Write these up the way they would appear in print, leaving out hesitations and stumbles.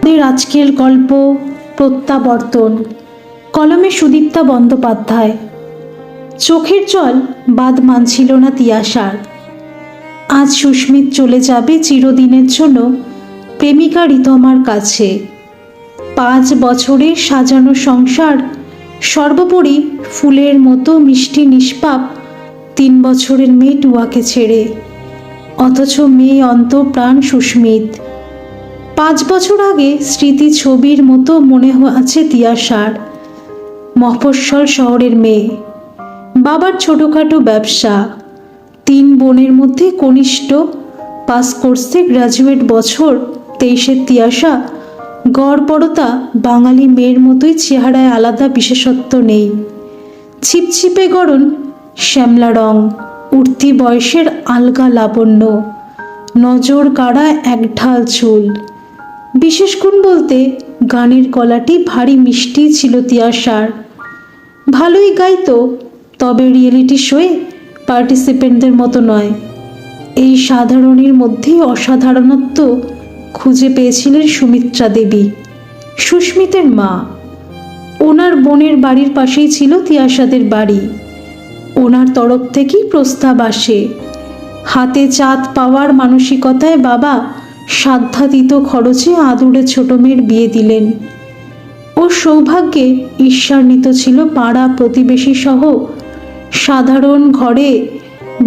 আমাদের আজকের গল্প প্রত্যাবর্তন। কলমে সুদীপ্তা বন্দ্যোপাধ্যায়। চোখের জল বাদ মানছিল না তিয়াশার। আজ সুস্মিত চলে যাবে চিরদিনের জন্য প্রেমিকা রিতমার কাছে। 5 বছরের সাজানো সংসার, সর্বোপরি ফুলের মতো মিষ্টি নিষ্পাপ 3 বছরের মেয়ে টুয়াকে ছেড়ে। অথচ মেয়ে অন্তঃপ্রাণ সুস্মিত। 5 বছর আগে স্মৃতি ছবির মতো মনে আছে তিয়াশার। মফস্বল শহরের মেয়ে, বাবার ছোটোখাটো ব্যবসা, 3 বোনের মধ্যে কনিষ্ঠ। পাস কোর্সে গ্র্যাজুয়েট বছর 23-এর তিয়াশা। গড়পড়তা বাঙালি মেয়ের মতোই চেহারায় আলাদা বিশেষত্ব নেই। ছিপছিপে গড়ন, শ্যামলা রং, উঠতি বয়সের আলগা লাবণ্য, নজর কাড়া এক ঢাল চুল। বিশেষ গুণ বলতে গানের গলাটি ভারী মিষ্টি ছিল তিয়াশার। ভালোই গাইতো, তবে রিয়েলিটি শোয়ে পার্টিসিপেন্টদের মতো নয়। এই সাধারণের মধ্যেই অসাধারণত্ব খুঁজে পেয়েছিলেন সুমিত্রা দেবী, সুস্মিতের মা। ওনার বোনের বাড়ির পাশেই ছিল তিয়াশাদের বাড়ি। ওনার তরফ থেকেই প্রস্তাব আসে। হাতে চাঁদ পাওয়ার মানসিকতায় বাবা সাধ্যাতীত খরচে আদুরে ছোট মেয়ের বিয়ে দিলেন। ও সৌভাগ্যে ঈর্ষান্বিত ছিল পাড়া প্রতিবেশী সহ সাধারণ ঘরে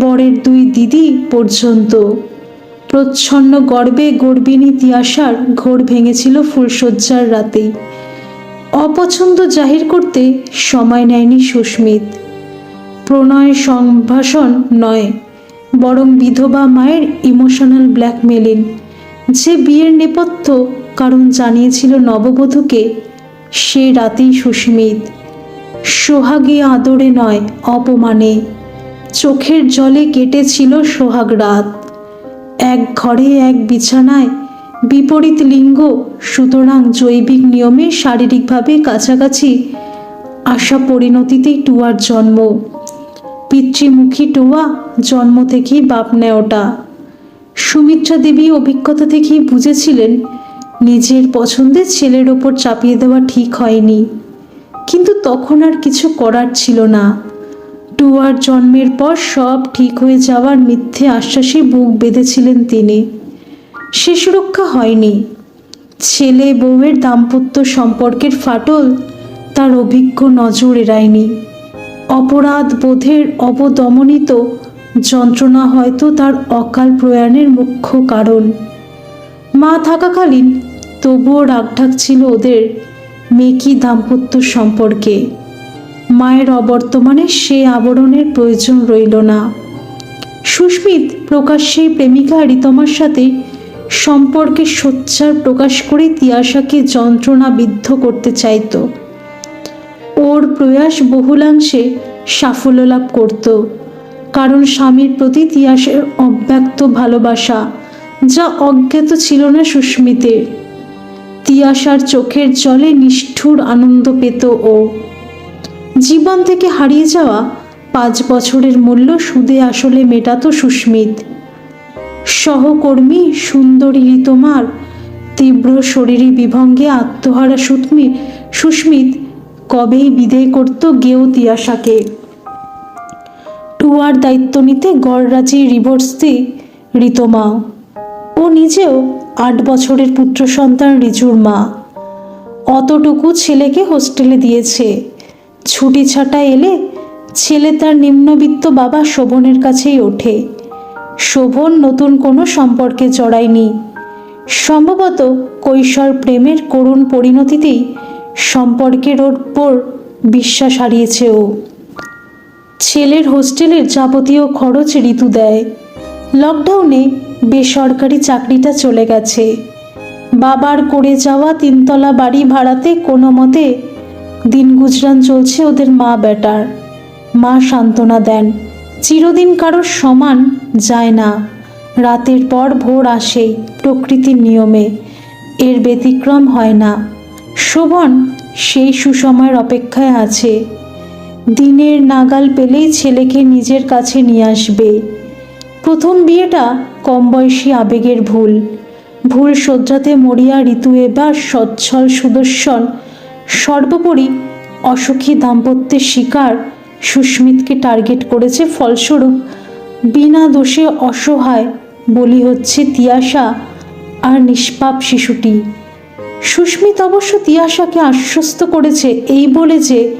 বরের 2 দিদি পর্যন্ত। প্রচ্ছন্ন গর্বে গর্বিণী তিয়াশার ঘোর ভেঙেছিল ফুলশয্যার রাতেই। অপছন্দ জাহির করতে সময় নেয়নি সুস্মিত। প্রণয় সম্ভাষণ নয়, বরং বিধবা মায়ের ইমোশনাল ব্ল্যাকমেলিং। যে বিয়ের নেপথ্য কারণ জানিয়েছিল নববধূকে, সে রাতেই সুস্মিত। সোহাগে আদরে নয়, অপমানে। চোখের জলে কেটেছিল সোহাগ রাত। এক ঘরে এক বিছানায়, বিপরীত লিঙ্গ, সুতরাং জৈবিক নিয়মে শারীরিকভাবে কাছাকাছি আসা পরিণতিতেই টুয়ার জন্ম। পিতৃমুখী টুয়া, জন্ম থেকেই বাপ নেওটা। সুমিত্রা দেবী অভিজ্ঞতা থেকেই বুঝেছিলেন নিজের পছন্দের ছেলের ওপর চাপিয়ে দেওয়া ঠিক হয়নি। কিন্তু তখন আর কিছু করার ছিল না। টুয়ার জন্মের পর সব ঠিক হয়ে যাওয়ার মিথ্যে আশ্বাসে বুক বেঁধেছিলেন তিনি। সে সুরক্ষা হয়নি। ছেলে বউয়ের দাম্পত্য সম্পর্কের ফাটল তার অভিজ্ঞ নজর এড়ায়নি। অপরাধ বোধের অবদমনিত যন্ত্রণা হয়তো তার অকাল প্রয়াণের মুখ্য কারণ। মা থাকাকালীন তবুও রাগঢাক ছিল ওদের মেকি দাম্পত্য সম্পর্কে। মায়ের অবর্তমানে সে আবরণের প্রয়োজন রইল না। সুস্মিত প্রকাশ্যে প্রেমিকা রিতমার সাথে সম্পর্কে সোচ্চার প্রকাশ করে তিয়াশাকে যন্ত্রণাবিদ্ধ করতে চাইত। ওর প্রয়াস বহুলাংশে সাফল্য লাভ করত, কারণ স্বামীর প্রতি তিয়াশার অব্যক্ত ভালোবাসা, যা অজ্ঞাত ছিল না সুস্মিতের। তিয়াশার চোখের জলে নিষ্ঠুর আনন্দ পেত ও। জীবন থেকে হারিয়ে যাওয়া 5 বছরের মূল্য সুদে আসলে মেটাতো সুস্মিত। সহকর্মী সুন্দরী রিতমার তীব্র শরীরী বিভঙ্গে আত্মহারা সুস্মিত কবেই বিদেয় করত গেও তিয়াশাকে। টুয়ার দায়িত্ব নিতে গড়রাজি রিভোর্সি রিতমা। ও নিজেও 8 বছরের পুত্র সন্তান রিজুর মা। অতটুকু ছেলেকে হোস্টেলে দিয়েছে। ছুটি ছাটা এলে ছেলে তার নিম্নবিত্ত বাবা শোভনের কাছেই ওঠে। শোভন নতুন কোনো সম্পর্কে জড়ায়নি। সম্ভবত কৈশোর প্রেমের করুণ পরিণতিতেই সম্পর্কের ওপর বিশ্বাস হারিয়েছে ও। ছেলের হোস্টেলের যাবতীয় খরচ ঋতু দেয়। লকডাউনে বেসরকারি চাকরিটা চলে গেছে। বাবার করে যাওয়া 3 তলা বাড়ি ভাড়াতে কোনো মতে দিন গুজরান চলছে ওদের মা বেটার। মা সান্ত্বনা দেন, চিরদিন কারোর সমান যায় না। রাতের পর ভোর আসেই প্রকৃতির নিয়মে, এর ব্যতিক্রম হয় না। শোভন সেই সুসময়ের অপেক্ষায় আছে। দিনের নাগাল পেলেই ছেলেকে নিজের কাছে নিয়ে আসবে। প্রথম বিয়েটা কম বয়সী আবেগের ভুল। ভুল শোধরাতে মরিয়া ঋতু এবার সচ্ছল সুদর্শন, সর্বোপরি অসুখী দাম্পত্যের শিকার সুস্মিতকে টার্গেট করেছে। ফলস্বরূপ বিনা দোষে অসহায় বলি হচ্ছে তিয়াশা আর নিষ্পাপ শিশুটি। সুস্মিত অবশ্য তিয়াশাকে আশ্বস্ত করেছে এই বলে যে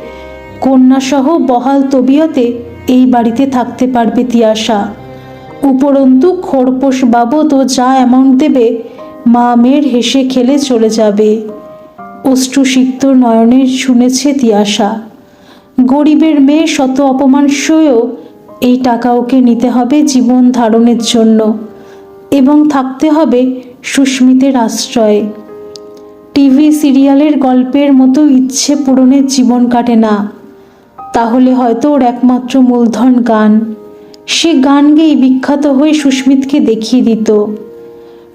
কন্যাসহ বহাল তবিয়তে এই বাড়িতে থাকতে পারবে তিয়াশা। উপরন্তু খোরপোশ বাবদ ও যা অ্যামাউন্ট দেবে মা মেয়ের হেসে খেলে চলে যাবে। অশ্রুসিক্ত নয়নে শুনেছে তিয়াশা। গরিবের মেয়ে শত অপমান সয়েও এই টাকা ওকে নিতে হবে জীবন ধারণের জন্য, এবং থাকতে হবে সুস্মিতের আশ্রয়ে। টিভি সিরিয়ালের গল্পের মতো ইচ্ছে পূরণের জীবন কাটে না। তাহলে হয়তো ওর একমাত্র মূলধন গান। সে গান গেয়ে বিখ্যাত হয়ে সুস্মিতকে দেখিয়ে দিত।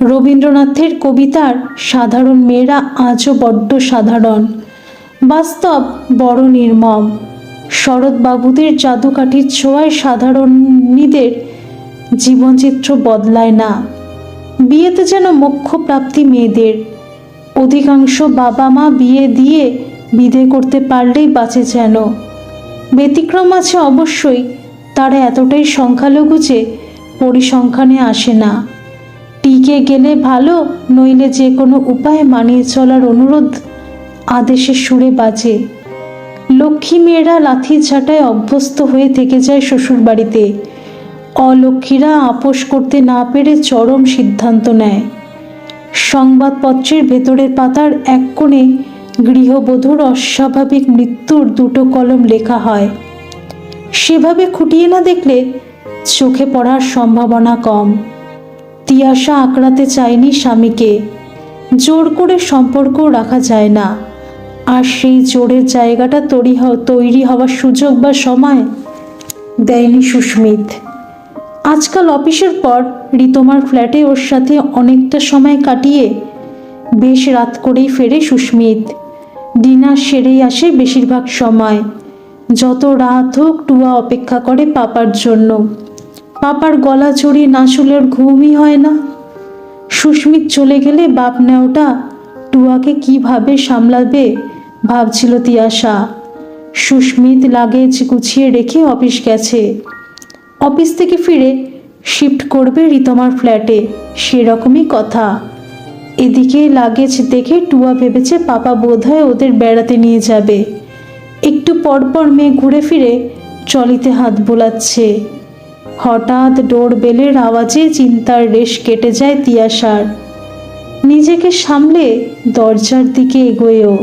রবীন্দ্রনাথের কবিতার সাধারণ মেয়েরা আজও বড্ড সাধারণ, বাস্তব বড় নির্মম। শরৎবাবুদের জাদুকাঠির ছোঁয়ায় সাধারণীদের জীবনচিত্র বদলায় না। বিয়েতে যেন মোক্ষ প্রাপ্তি মেয়েদের। অধিকাংশ বাবা মা বিয়ে দিয়ে বিদে করতে পারলেই বাঁচে যেন। ব্যতিক্রম আছে অবশ্যই, তারা এতটাই সংখ্যালঘু যে পরিসংখ্যানে আসে না। টিকে গেলে ভালো, নইলে যে কোনো উপায়ে মানিয়ে চলার অনুরোধ আদেশের সুরে বাজে। লক্ষ্মী মেয়েরা লাথি ঝাঁটায় অভ্যস্ত হয়ে থেকে যায় শ্বশুর বাড়িতে। অলক্ষ্মীরা আপোষ করতে না পেরে চরম সিদ্ধান্ত নেয়। সংবাদপত্রের ভেতরের পাতার এক কোণে গৃহবধূর অস্বাভাবিক মৃত্যুর দুটো কলম লেখা হয়। সেভাবে খুঁটিয়ে না দেখলে চোখে পড়ার সম্ভাবনা কম। তিয়াশা আঁকড়াতে চায়নি স্বামীকে, জোর করে সম্পর্ক রাখা যায় না। আর সেই জোরের জায়গাটা তৈরি হওয়ার সুযোগ বা সময় দেয়নি সুস্মিত। আজকাল অফিসের পর ঋতমার ফ্ল্যাটে ওর সাথে অনেকটা সময় কাটিয়ে বেশ রাত করেই ফেরে সুস্মিত। ডিনার সেরেই আসে বেশিরভাগ সময়। যত রাত হোক টুয়া অপেক্ষা করে পাপার জন্য। পাপার গলা জড়িয়ে না শুলে ওর ঘুমই হয় না। সুস্মিত চলে গেলে বাপ নেওটা টুয়াকে কিভাবে সামলাবে ভাবছিল তিয়াশা। সুস্মিত লাগেজ গুছিয়ে রেখে অফিস গেছে। অফিস থেকে ফিরে শিফট করবে ঋতমার ফ্ল্যাটে, সেরকমই কথা। এদিকে লাগেজ দেখে টুয়া ভেবেছে পাপা বোধহয় ওদের বেড়াতে নিয়ে যাবে। একটু পরপর মেয়ে ঘুরে ফিরে ট্রলিতে হাত বোলাচ্ছে। হঠাৎ ডোর বেলের আওয়াজে চিন্তার রেশ কেটে যায় তিয়াশার। নিজেকে সামলে দরজার দিকে এগোয়েও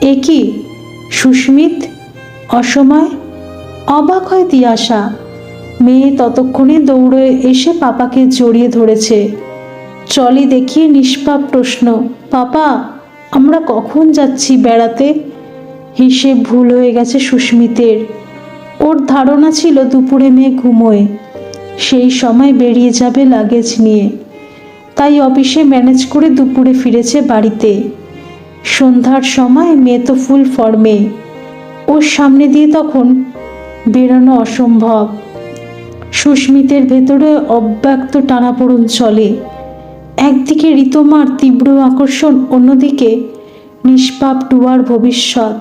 এ কি সুস্মিত! অসময়! অবাক হয় তিয়াশা। মেয়ে ততক্ষণে দৌড়ে এসে পাপাকে জড়িয়ে ধরেছে। ট্রলি দেখিয়ে নিষ্পাপ প্রশ্ন, পাপা আমরা কখন যাচ্ছি বেড়াতে? হিসেব ভুল হয়ে গেছে সুস্মিতের। ওর ধারণা ছিল দুপুরে মেয়ে ঘুমোয়, সেই সময় বেরিয়ে যাবে লাগেজ নিয়ে। তাই অফিসে ম্যানেজ করে দুপুরে ফিরেছে বাড়িতে। সন্ধ্যার সময় মেয়ে তো ফুল ফর্মে। ওর সামনে দিয়ে তখন বেরোনো অসম্ভব। সুস্মিতের ভেতরে অব্যক্ত টানাপোড়েন চলে। একদিকে ঋতমার তীব্র আকর্ষণ, অন্যদিকে নিষ্পাপ টুয়ার ভবিষ্যৎ।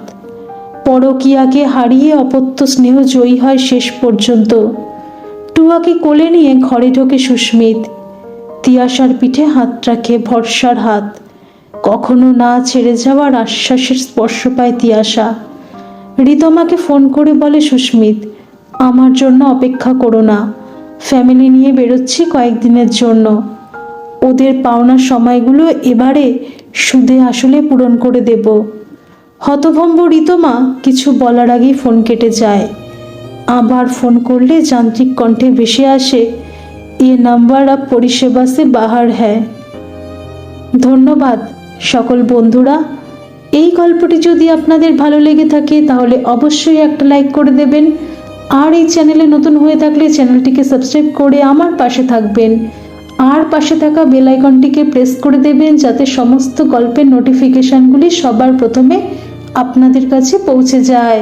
পরকীয়াকে হারিয়ে অপত্য স্নেহ জয়ী হয় শেষ পর্যন্ত। টুয়াকে কোলে নিয়ে ঘরে ঢোকে সুস্মিত। তিয়াশার পিঠে হাত রাখে, ভরসার হাত। কখনো না ছেড়ে যাওয়ার আশ্বাসের স্পর্শ পায় তিয়াশা। ঋতমাকে ফোন করে বলে সুস্মিত, আমার জন্য অপেক্ষা করো না, ফ্যামিলি নিয়ে বেরোচ্ছি কয়েকদিনের জন্য। ওদের পাওনা সময়গুলো এবারে সুদে আসলে পূরণ করে দেব। হতভম্ব ঋতমা কিছু বলার আগেই ফোন কেটে যায়। আবার ফোন করলে যান্ত্রিক কণ্ঠে ভেসে আসে, এ নাম্বার আপ পরিষেবা সে বাহার হ্যায়। ধন্যবাদ সকল বন্ধুরা। এই গল্পটি যদি আপনাদের ভালো লেগে থাকে তাহলে অবশ্যই একটা লাইক করে দেবেন। আর এই চ্যানেলে নতুন হয়ে থাকলে চ্যানেলটিকে সাবস্ক্রাইব করে আমার পাশে থাকবেন। আর পাশে থাকা বেল আইকনটিকে প্রেস করে দেবেন যাতে সমস্ত গল্পের নোটিফিকেশনগুলি সবার প্রথমে আপনাদের কাছে পৌঁছে যায়।